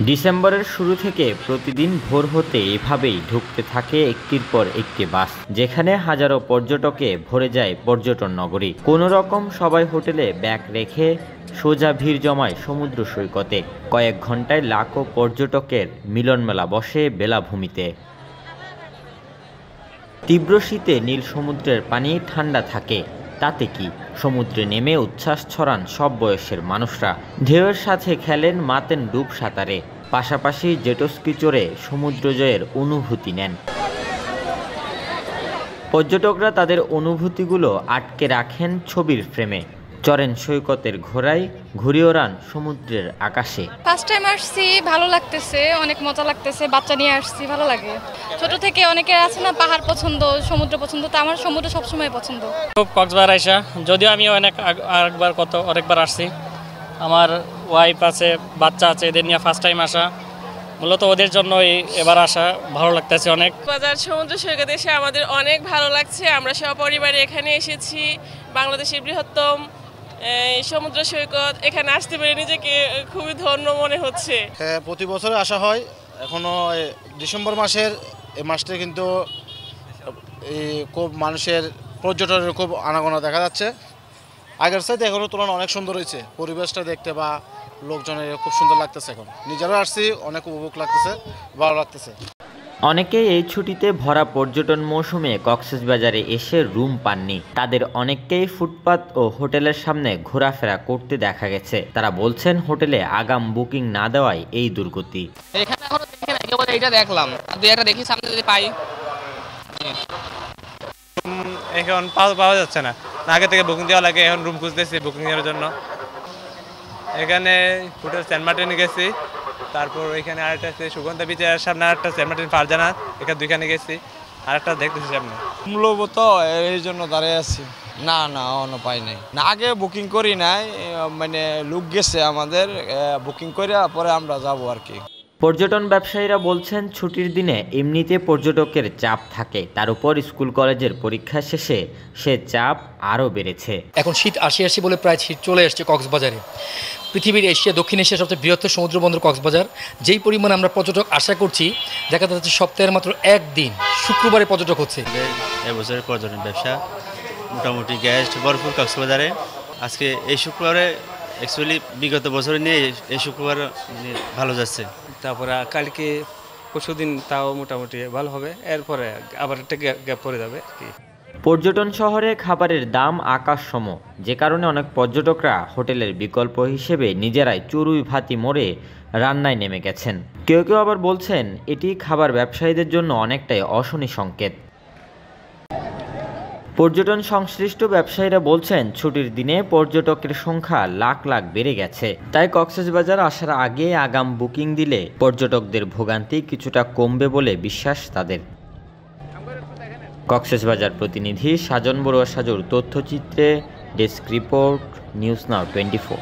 ডিসেম্বরের শুরু থেকে প্রতিদিন ভোর হতে এভাবেই ঢুকতে থাকে একটির পর একটি বাস, যেখানে হাজারো পর্যটকে ভরে যায় পর্যটন নগরী। কোনো রকম সবাই হোটেলে ব্যাগ রেখে সোজা ভিড় জমায় সমুদ্র সৈকতে। কয়েক ঘন্টায় লাখো পর্যটকের মিলনমেলা বসে বেলাভূমিতে। তীব্র শীতে নীল সমুদ্রের পানি ঠান্ডা থাকে, তাতে কি? সমুদ্রে নেমে উচ্ছ্বাস ছড়ান সব বয়সের মানুষরা। ঢেউয়ের সাথে খেলেন, মাতেন ডুব সাঁতারে, পাশাপাশি জেটস্কি চড়ে সমুদ্র জয়ের অনুভূতি নেন। পর্যটকরা তাদের অনুভূতিগুলো আটকে রাখেন ছবির ফ্রেমে, চড়েন সৈকতের ঘোড়ায়, ঘুরে ওড়ান সমুদ্রের আকাশে। ফার্স্ট টাইম আসছি, ভালো লাগতেছে, অনেক মজা লাগতেছে। বাচ্চা নিয়ে আসছি, ভালো লাগে। ছোট থেকে অনেকের আছে না পাহাড় পছন্দ, সমুদ্র পছন্দ, তো আমার সমুদ্র সবসময় পছন্দ। খুব কক্সবাজার আইসা, যদিও আমি অনেকবার আসছি। আমার ওয়াইফ আছে, বাচ্চা আছে, এদের নিয়ে ফার্স্ট টাইম আসা। মূলত ওদের জন্যই এবার আসা, ভালো লাগতেছে অনেক। বাজার সমুদ্র সৈকত এসে আমাদের অনেক ভালো লাগছে। আমরা সপরিবারে এখানে এসেছি। বাংলাদেশের বৃহত্তম সমুদ্র সৈকত, এখানে আসতে পেরে নিজেকে খুবই ধন্য মনে হচ্ছে। হ্যাঁ, প্রতি বছর আসা হয়। এখনও ডিসেম্বর মাসের এই মাসটা কিন্তু খুব মানুষের পর্যটনের খুব আনাগোনা দেখা যাচ্ছে। আগের চাইতে এখনও তুলনা অনেক সুন্দর হয়েছে। পরিবেশটা দেখতে বা লোকজনের খুব সুন্দর লাগতেছে। এখন নিজেরাও আসছি, অনেক উপভোগ লাগতেছে, ভালো লাগতেছে। অনেকেই এই ছুটিতে ভরা পর্যটন মৌসুমে কক্সবাজারে এসে রুম পাননি। তাদের অনেককেই ফুটপাত ও হোটেলের সামনে ঘোরাফেরা করতে দেখা গেছে। তারা বলছেন, হোটেলে আগাম বুকিং না দেওয়ায় এই দুর্গতি। এখানে এখনো দেখি না, কেবল এইটা দেখলাম, দুই একটা দেখি সামনে যদি পাই। এখন পাওয়া যাচ্ছে না, আগে থেকে বুকিং দেওয়া লাগে। এখন রুম খুঁজতেছি বুকিং এর জন্য। এখানে হোটেল সেন্ট মার্টিনে গেছি, তারপর এখানে আরেকটা আছে সুগন্ধা বিচের সামনে আরেকটা সেন্ট মার্টিন ফারজানা, এখানে দুইখানে গেছি, আরেকটা দেখতেছি সামনে। মূলত এই জন্য দাঁড়িয়ে আছি। না অন্য পাই নাই, না আগে বুকিং করি নাই, মানে লোক গেছে আমাদের, বুকিং করে পরে আমরা যাবো আর কি। পর্যটন ব্যবসায়ীরা বলছেন, ছুটির দিনে এমনিতে পর্যটকের চাপ থাকে, তার উপর স্কুল কলেজের পরীক্ষা শেষে সে চাপ আরও বেড়েছে। এখন শীত আসি বলে প্রায় শীত চলে আসছে কক্সবাজারে। পৃথিবীর দক্ষিণ এশিয়ার সবচেয়ে বৃহত্তর সমুদ্র বন্দর কক্সবাজার। যেই পরিমাণে আমরা পর্যটক আশা করছি, দেখা যাচ্ছে সপ্তাহের মাত্র একদিন শুক্রবারে পর্যটক হচ্ছে। এবছরের পর্যটন ব্যবসা মোটামুটি গেস্ট ভরপুর কক্সবাজারে। আজকে এই শুক্রবারে অ্যাকচুয়ালি বিগত বছর নিয়ে এই শুক্রবার ভালো যাচ্ছে। তারপরে কালকে পরশুদিন তাও মোটামুটি ভালো হবে, এরপরে আবার একটা গ্যাপ পড়ে যাবে আর কি। পর্যটন শহরে খাবারের দাম আকাশসম, যে কারণে অনেক পর্যটকরা হোটেলের বিকল্প হিসেবে নিজেরাই চড়ুই ভাতি মোড়ে রান্নায় নেমে গেছেন। কেউ কেউ আবার বলছেন, এটি খাবার ব্যবসায়ীদের জন্য অনেকটাই অশনি সংকেত। পর্যটন সংশ্লিষ্ট ব্যবসায়ীরা বলছেন, ছুটির দিনে পর্যটকের সংখ্যা লাখ লাখ বেড়ে গেছে। তাই কক্সবাজার আসার আগে আগাম বুকিং দিলে পর্যটকদের ভোগান্তি কিছুটা কমবে বলে বিশ্বাস তাদের। কক্সবাজার প্রতিনিধি সাজন বড়ুয়া সাজুর তথ্যচিত্রে ডেস্ক রিপোর্ট, নিউজ নাও 24।